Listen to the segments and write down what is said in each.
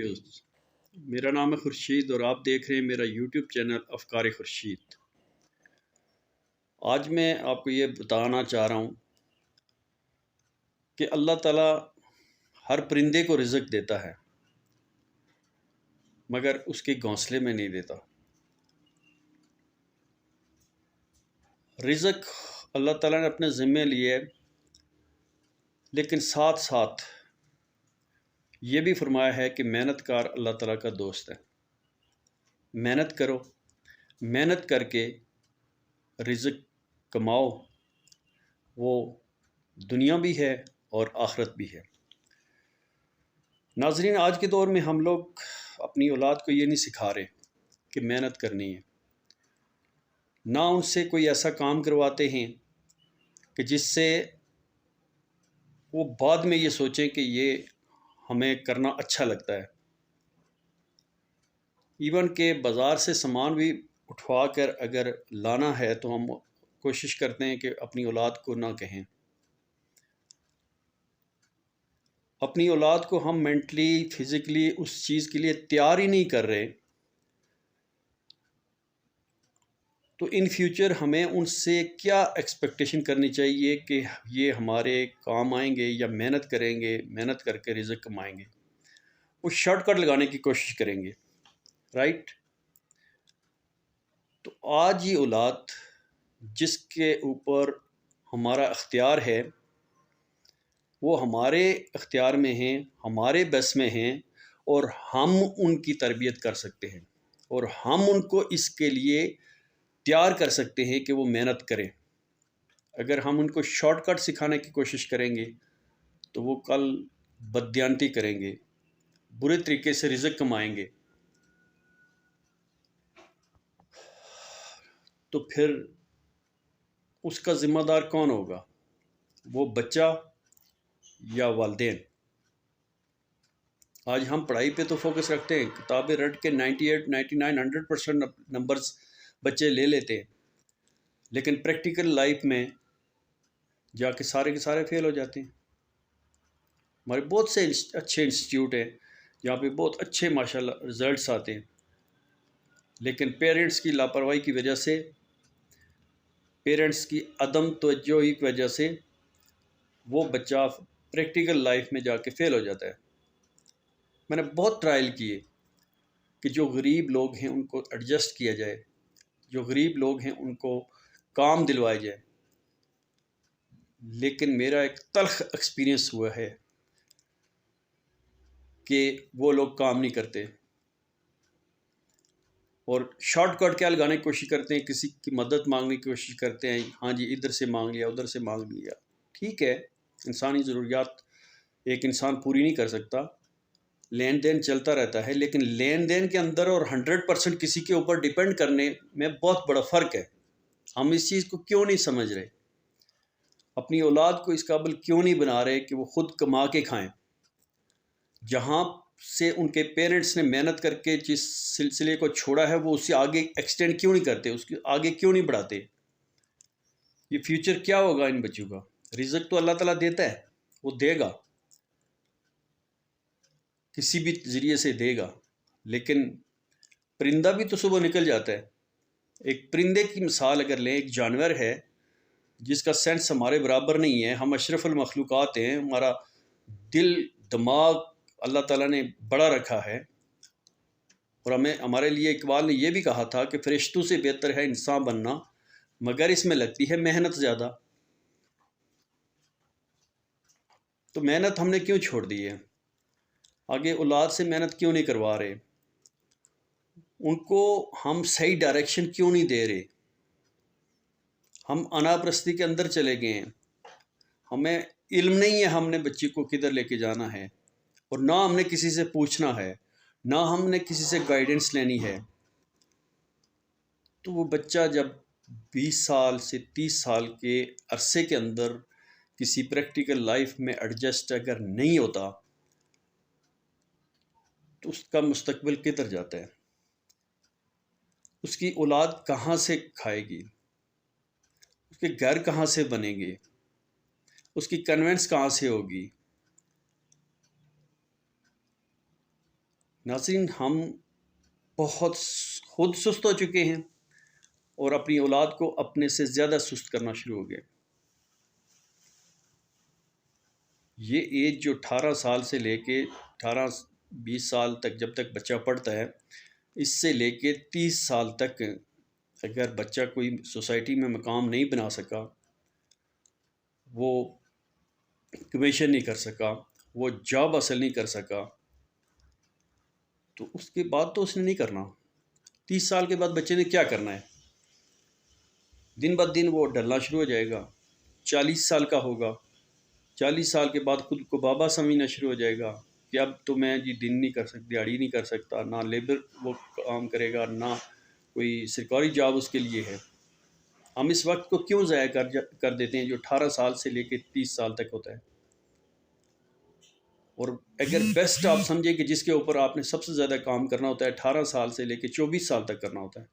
Views, میرا نام ہے خورشید اور آپ دیکھ رہے ہیں میرا یوٹیوب چینل افکار خورشید۔ آج میں آپ کو یہ بتانا چاہ رہا ہوں کہ اللہ تعالیٰ ہر پرندے کو رزق دیتا ہے مگر اس کے گھونسلے میں نہیں دیتا۔ رزق اللہ تعالیٰ نے اپنے ذمے لیے، لیکن ساتھ ساتھ یہ بھی فرمایا ہے کہ محنت کار اللہ تعالیٰ کا دوست ہے۔ محنت کرو، محنت کر کے رزق کماؤ، وہ دنیا بھی ہے اور آخرت بھی ہے۔ ناظرین، آج کے دور میں ہم لوگ اپنی اولاد کو یہ نہیں سکھا رہے کہ محنت کرنی ہے، نہ ان سے کوئی ایسا کام کرواتے ہیں کہ جس سے وہ بعد میں یہ سوچیں کہ یہ ہمیں کرنا اچھا لگتا ہے۔ ایون کہ بازار سے سامان بھی اٹھوا کر اگر لانا ہے تو ہم کوشش کرتے ہیں کہ اپنی اولاد کو نہ کہیں۔ اپنی اولاد کو ہم مینٹلی فزیکلی اس چیز کے لیے تیار ہی نہیں کر رہے، تو ان فیوچر ہمیں ان سے کیا ایکسپیکٹیشن کرنی چاہیے کہ یہ ہمارے کام آئیں گے یا محنت کریں گے، محنت کر کے رزق کمائیں گے، وہ شارٹ کٹ لگانے کی کوشش کریں گے، رائٹ؟ تو آج یہ اولاد جس کے اوپر ہمارا اختیار ہے، وہ ہمارے اختیار میں ہیں، ہمارے بس میں ہیں، اور ہم ان کی تربیت کر سکتے ہیں اور ہم ان کو اس کے لیے تیار کر سکتے ہیں کہ وہ محنت کریں۔ اگر ہم ان کو شارٹ کٹ سکھانے کی کوشش کریں گے تو وہ کل بددیانتی کریں گے، برے طریقے سے رزق کمائیں گے، تو پھر اس کا ذمہ دار کون ہوگا؟ وہ بچہ یا والدین؟ آج ہم پڑھائی پہ تو فوکس رکھتے ہیں، کتابیں رٹ کے 98 99 100% نمبرز بچے لے لیتے ہیں، لیکن پریکٹیکل لائف میں جا کے سارے فیل ہو جاتے ہیں۔ ہمارے بہت سے اچھے انسٹیٹیوٹ ہیں جہاں پہ بہت اچھے ماشاءاللہ رزلٹس آتے ہیں، لیکن پیرنٹس کی لاپرواہی کی وجہ سے، پیرنٹس کی عدم توجہی کی وجہ سے وہ بچہ پریکٹیکل لائف میں جا کے فیل ہو جاتا ہے۔ میں نے بہت ٹرائل کیے کہ جو غریب لوگ ہیں ان کو ایڈجسٹ کیا جائے، جو غریب لوگ ہیں ان کو کام دلوائے جائے، لیکن میرا ایک تلخ ایکسپیرینس ہوا ہے کہ وہ لوگ کام نہیں کرتے اور شارٹ کٹ کیا لگانے کی کوشش کرتے ہیں، کسی کی مدد مانگنے کی کوشش کرتے ہیں، ہاں جی ادھر سے مانگ لیا ادھر سے مانگ لیا۔ ٹھیک ہے، انسانی ضروریات ایک انسان پوری نہیں کر سکتا، لین دین چلتا رہتا ہے، لیکن لین دین کے اندر اور 100% کسی کے اوپر ڈیپینڈ کرنے میں بہت بڑا فرق ہے۔ ہم اس چیز کو کیوں نہیں سمجھ رہے؟ اپنی اولاد کو اس قابل کیوں نہیں بنا رہے کہ وہ خود کما کے کھائیں؟ جہاں سے ان کے پیرنٹس نے محنت کر کے جس سلسلے کو چھوڑا ہے وہ اس سے آگے ایکسٹینڈ کیوں نہیں کرتے، اس کے آگے کیوں نہیں بڑھاتے؟ یہ فیوچر کیا ہوگا ان بچوں کا؟ رزق تو اللہ تعالیٰ دیتا ہے، وہ دے گا، کسی بھی ذریعے سے دے گا، لیکن پرندہ بھی تو صبح نکل جاتا ہے۔ ایک پرندے کی مثال اگر لیں، ایک جانور ہے جس کا سینس ہمارے برابر نہیں ہے، ہم اشرف المخلوقات ہیں، ہمارا دل دماغ اللہ تعالیٰ نے بڑا رکھا ہے، اور ہمارے لیے اقبال نے یہ بھی کہا تھا کہ فرشتوں سے بہتر ہے انسان بننا، مگر اس میں لگتی ہے محنت زیادہ۔ تو محنت ہم نے کیوں چھوڑ دی ہے؟ آگے اولاد سے محنت کیوں نہیں کروا رہے؟ ان کو ہم صحیح ڈائریکشن کیوں نہیں دے رہے؟ ہم انا پرستی کے اندر چلے گئے ہیں، ہمیں علم نہیں ہے ہم نے بچی کو کدھر لے کے جانا ہے، اور نہ ہم نے کسی سے پوچھنا ہے، نہ ہم نے کسی سے گائیڈنس لینی ہے۔ تو وہ بچہ جب 20 سال سے 30 سال کے عرصے کے اندر کسی پریکٹیکل لائف میں ایڈجسٹ اگر نہیں ہوتا تو اس کا مستقبل کدھر جاتا ہے؟ اس کی اولاد کہاں سے کھائے گی؟ اس کے گھر کہاں سے بنے گے؟ اس کی کنوینس کہاں سے ہوگی؟ ناظرین، ہم بہت خود سست ہو چکے ہیں اور اپنی اولاد کو اپنے سے زیادہ سست کرنا شروع ہو گئے۔ یہ ایج جو 18 سال سے لے کے 18-20 سال تک جب تک بچہ پڑھتا ہے، اس سے لے کے 30 سال تک اگر بچہ کوئی سوسائٹی میں مقام نہیں بنا سکا، وہ کمیشن نہیں کر سکا، وہ جاب حاصل نہیں کر سکا، تو اس کے بعد تو اس نے نہیں کرنا۔ 30 سال کے بعد بچے نے کیا کرنا ہے؟ دن بہ دن وہ ڈلنا شروع ہو جائے گا۔ 40 سال کا ہوگا، 40 سال کے بعد خود کو بابا سمجھنا شروع ہو جائے گا کہ اب تو میں جی دن نہیں کر سکتا، دیہڑی نہیں کر سکتا، نہ لیبر وہ کام کرے گا، نہ کوئی سرکاری جاب اس کے لیے ہے۔ ہم اس وقت کو کیوں ضائع کر دیتے ہیں جو 18 سال سے لے کے 30 سال تک ہوتا ہے؟ اور اگر بیسٹ آپ سمجھیں کہ جس کے اوپر آپ نے سب سے زیادہ کام کرنا ہوتا ہے 18 سال سے لے کے 24 سال تک کرنا ہوتا ہے،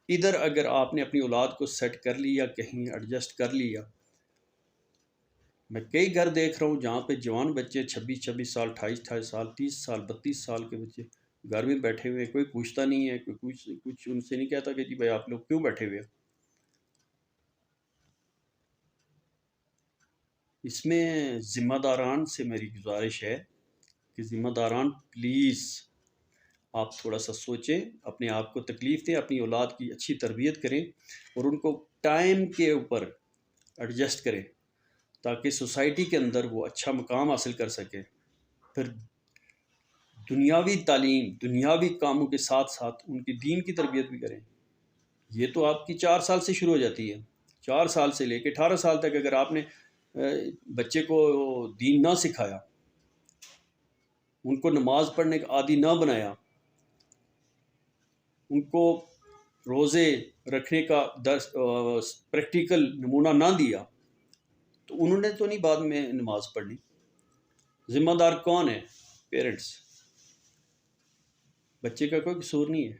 ادھر اگر آپ نے اپنی اولاد کو سیٹ کر لیا، کہیں ایڈجسٹ کر لیا۔ میں کئی گھر دیکھ رہا ہوں جہاں پہ جوان بچے 26 سال، 28 سال، 30 سال، 32 سال کے بچے گھر میں بیٹھے ہوئے، کوئی پوچھتا نہیں ہے، کوئی کچھ ان سے نہیں کہتا کہ جی بھائی آپ لوگ کیوں بیٹھے ہوئے۔ اس میں ذمہ داران سے میری گزارش ہے کہ ذمہ داران پلیز آپ تھوڑا سا سوچیں، اپنے آپ کو تکلیف دیں، اپنی اولاد کی اچھی تربیت کریں اور ان کو ٹائم کے اوپر ایڈجسٹ کریں تاکہ سوسائٹی کے اندر وہ اچھا مقام حاصل کر سکے۔ پھر دنیاوی تعلیم، دنیاوی کاموں کے ساتھ ساتھ ان کی دین کی تربیت بھی کریں۔ یہ تو آپ کی 4 سال سے شروع ہو جاتی ہے۔ 4 سال سے لے کے 18 سال تک اگر آپ نے بچے کو دین نہ سکھایا، ان کو نماز پڑھنے کا عادی نہ بنایا، ان کو روزے رکھنے کا پریکٹیکل نمونہ نہ دیا، تو انہوں نے تو نہیں بعد میں نماز پڑھنی۔ ذمہ دار کون ہے؟ پیرنٹس۔ بچے کا کوئی قصور نہیں ہے۔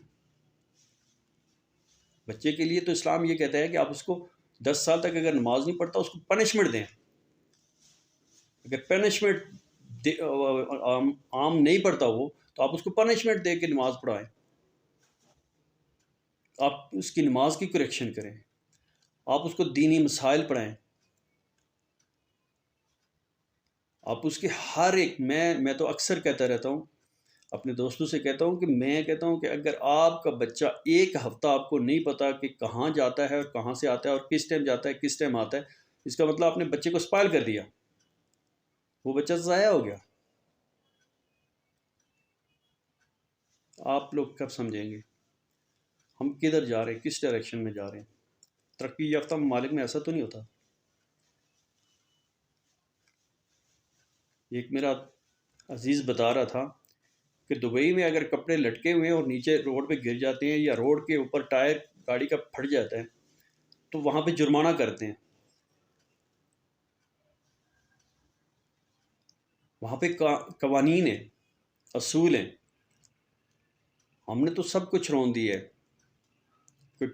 بچے کے لیے تو اسلام یہ کہتا ہے کہ آپ اس کو 10 سال تک اگر نماز نہیں پڑھتا اس کو پنشمنٹ دیں۔ اگر پنشمنٹ عام نہیں پڑھتا وہ، تو آپ اس کو پنشمنٹ دے کے نماز پڑھائیں، آپ اس کی نماز کی کریکشن کریں، آپ اس کو دینی مسائل پڑھائیں، آپ اس کے ہر ایک میں تو اکثر کہتا رہتا ہوں، اپنے دوستوں سے کہتا ہوں کہ میں کہتا ہوں کہ اگر آپ کا بچہ ایک ہفتہ آپ کو نہیں پتا کہ کہاں جاتا ہے اور کہاں سے آتا ہے اور کس ٹائم جاتا ہے کس ٹائم آتا ہے، اس کا مطلب آپ نے بچے کو اسپائل کر دیا، وہ بچہ ضائع ہو گیا۔ آپ لوگ کب سمجھیں گے ہم کدھر جا رہے ہیں، کس ڈائریکشن میں جا رہے ہیں؟ ترقی یافتہ ممالک میں ایسا تو نہیں ہوتا۔ ایک میرا عزیز بتا رہا تھا کہ دبئی میں اگر کپڑے لٹکے ہوئے ہیں اور نیچے روڈ پہ گر جاتے ہیں یا روڈ کے اوپر ٹائر گاڑی کا پھٹ جاتا ہے تو وہاں پہ جرمانہ کرتے ہیں۔ وہاں پہ قوانین ہیں، اصول ہیں۔ ہم نے تو سب کچھ رون دی ہے۔ کوئی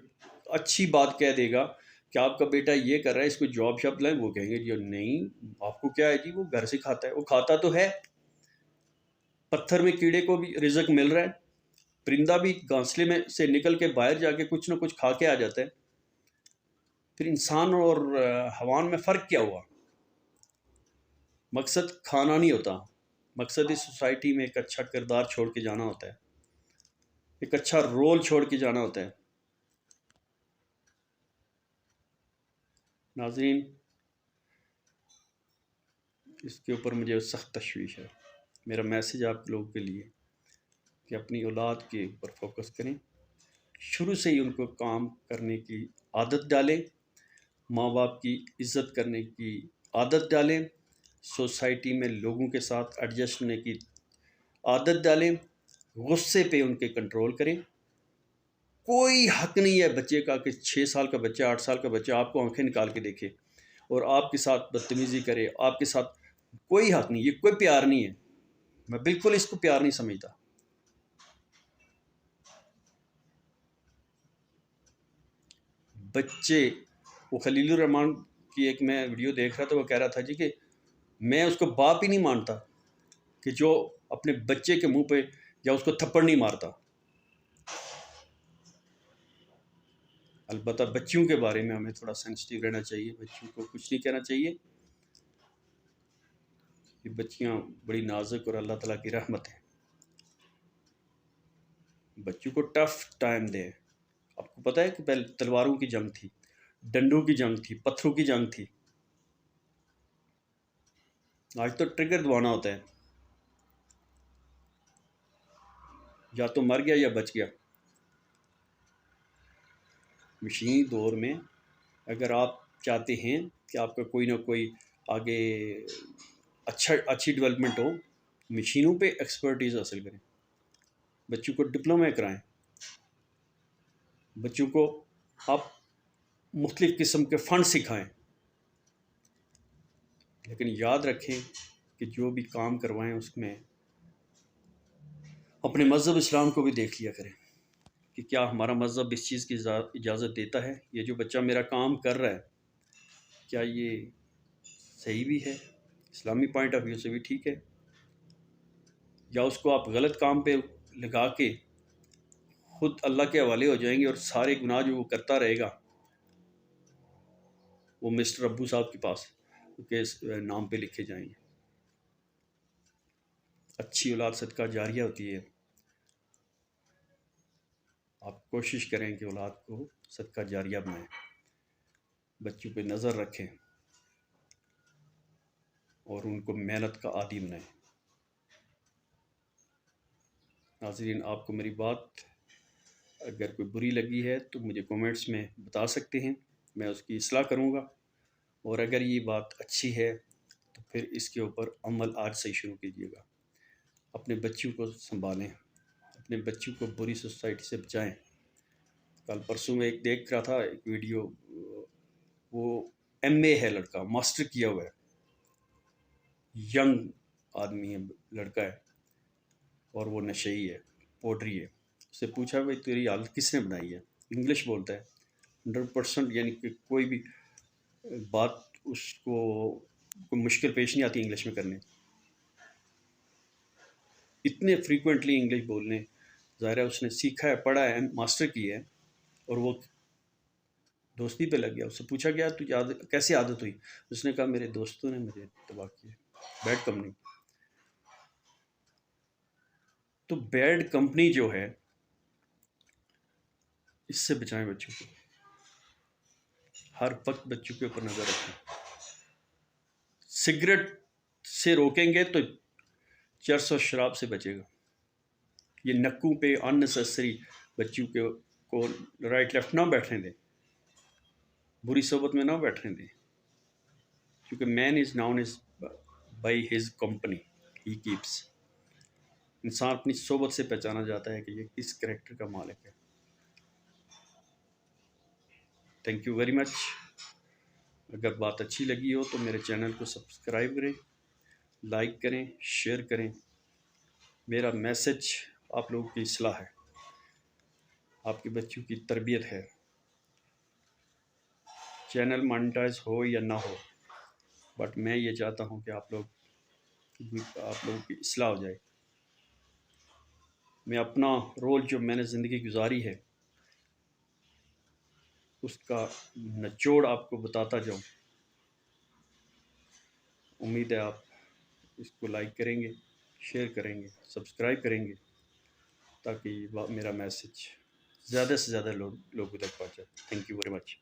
اچھی بات کہہ دے گا کہ آپ کا بیٹا یہ کر رہا ہے، اس کو جاب شاب لائیں، وہ کہیں گے جی نہیں آپ کو کیا ہے جی، وہ گھر سے کھاتا ہے، وہ کھاتا تو ہے۔ پتھر میں کیڑے کو بھی رزق مل رہا ہے، پرندہ بھی گھونسلے میں سے نکل کے باہر جا کے کچھ نہ کچھ کھا کے آ جاتا ہے۔ پھر انسان اور حیوان میں فرق کیا ہوا؟ مقصد کھانا نہیں ہوتا، مقصد اس سوسائٹی میں ایک اچھا کردار چھوڑ کے جانا ہوتا ہے، ایک اچھا رول چھوڑ کے جانا ہوتا ہے۔ ناظرین، اس کے اوپر مجھے سخت تشویش ہے۔ میرا میسیج آپ لوگوں کے لیے کہ اپنی اولاد کے اوپر فوکس کریں، شروع سے ہی ان کو کام کرنے کی عادت ڈالیں، ماں باپ کی عزت کرنے کی عادت ڈالیں، سوسائٹی میں لوگوں کے ساتھ ایڈجسٹ ہونے کی عادت ڈالیں، غصے پہ ان کے کنٹرول کریں۔ کوئی حق نہیں ہے بچے کا کہ 6 سال کا بچہ، 8 سال کا بچہ آپ کو آنکھیں نکال کے دیکھے اور آپ کے ساتھ بدتمیزی کرے، آپ کے ساتھ کوئی حق نہیں، یہ کوئی پیار نہیں ہے۔ میں بالکل اس کو پیار نہیں سمجھتا۔ بچے، وہ خلیل الرحمان کی ایک میں ویڈیو دیکھ رہا تھا، وہ کہہ رہا تھا جی کہ میں اس کو باپ ہی نہیں مانتا کہ جو اپنے بچے کے منہ پہ یا اس کو تھپڑ نہیں مارتا. البتہ بچیوں کے بارے میں ہمیں تھوڑا سینسٹیو رہنا چاہیے. بچیوں کو کچھ نہیں کہنا چاہیے. یہ بچیاں بڑی نازک اور اللہ تعالیٰ کی رحمت ہے. بچوں کو ٹف ٹائم دے. آپ کو پتہ ہے کہ پہلے تلواروں کی جنگ تھی، ڈنڈوں کی جنگ تھی، پتھروں کی جنگ تھی. آج تو ٹریگر دبانا ہوتا ہے، یا تو مر گیا یا بچ گیا. مشینی دور میں اگر آپ چاہتے ہیں کہ آپ کا کوئی نہ کوئی آگے اچھی ڈیولپمنٹ ہو، مشینوں پہ ایکسپرٹیز حاصل کریں. بچوں کو ڈپلومے کرائیں. بچوں کو آپ مختلف قسم کے فنڈ سکھائیں. لیکن یاد رکھیں کہ جو بھی کام کروائیں اس میں اپنے مذہب اسلام کو بھی دیکھ لیا کریں کہ کیا ہمارا مذہب اس چیز کی اجازت دیتا ہے. یہ جو بچہ میرا کام کر رہا ہے کیا یہ صحیح بھی ہے، اسلامی پوائنٹ آف ویو سے بھی ٹھیک ہے، یا اس کو آپ غلط کام پہ لگا کے خود اللہ کے حوالے ہو جائیں گے اور سارے گناہ جو وہ کرتا رہے گا وہ مسٹر ابو صاحب کے پاس کے نام پہ لکھے جائیں گے. اچھی اولاد صدقہ جاریہ ہوتی ہے. آپ کوشش کریں کہ اولاد کو صدقہ جاریہ بنائیں، بچوں پہ نظر رکھیں اور ان کو محنت کا عادی بنائیں. ناظرین، آپ کو میری بات اگر کوئی بری لگی ہے تو مجھے کومنٹس میں بتا سکتے ہیں، میں اس کی اصلاح کروں گا. اور اگر یہ بات اچھی ہے تو پھر اس کے اوپر عمل آج سے ہی شروع کیجیے گا. اپنے بچوں کو سنبھالیں، اپنے بچوں کو بری سوسائٹی سے بچائیں. کل پرسوں میں ایک دیکھ رہا تھا ایک ویڈیو، وہ ایم اے ہے، لڑکا ماسٹر کیا ہوا ہے، ینگ آدمی ہے، لڑکا ہے، اور وہ نشئی ہے، پوڈری ہے. اس سے پوچھا بھائی تیری حالت کس نے بنائی ہے؟ انگلش بولتا ہے 100%، یعنی کہ کوئی بھی بات اس کو کوئی مشکل پیش نہیں آتی انگلش میں کرنے. اتنے فریکوینٹلی انگلش بولنے، ظاہر ہے اس نے سیکھا ہے، پڑھا ہے، ماسٹر کی ہے، اور وہ دوستی پہ لگ گیا. اس سے پوچھا گیا تو کیسے عادت ہوئی؟ اس نے کہا میرے دوستوں نے مجھے تباہ کیا، بیڈ کمپنی. تو بیڈ کمپنی جو ہے اس سے بچائیں بچوں کو. ہر وقت بچوں کے اوپر نظر رکھیں. سگریٹ سے روکیں گے تو چرس اور شراب سے بچے گا. یہ نکوں پہ اننیسیسری بچوں کو رائٹ لیفٹ نہ بیٹھنے دیں، بری صحبت میں نہ بیٹھنے دیں، کیونکہ man is known is by his company he keeps. انسان اپنی صحبت سے پہچانا جاتا ہے کہ یہ کس کریکٹر کا مالک ہے. Thank you very much. اگر بات اچھی لگی ہو تو میرے چینل کو سبسکرائب کریں، لائک کریں، شیئر کریں. میرا میسج آپ لوگوں کی اصلاح ہے، آپ کے بچوں کی تربیت ہے. چینل مانیٹائز ہو یا نہ ہو، بٹ میں یہ چاہتا ہوں کہ آپ لوگوں کی اصلاح ہو جائے. میں اپنا رول جو میں نے زندگی گزاری ہے اس کا نچوڑ آپ کو بتاتا جاؤں. امید ہے آپ اس کو لائک کریں گے، شیئر کریں گے، سبسکرائب کریں گے، تاکہ میرا میسج زیادہ سے زیادہ لوگوں تک پہنچے. Thank you very much.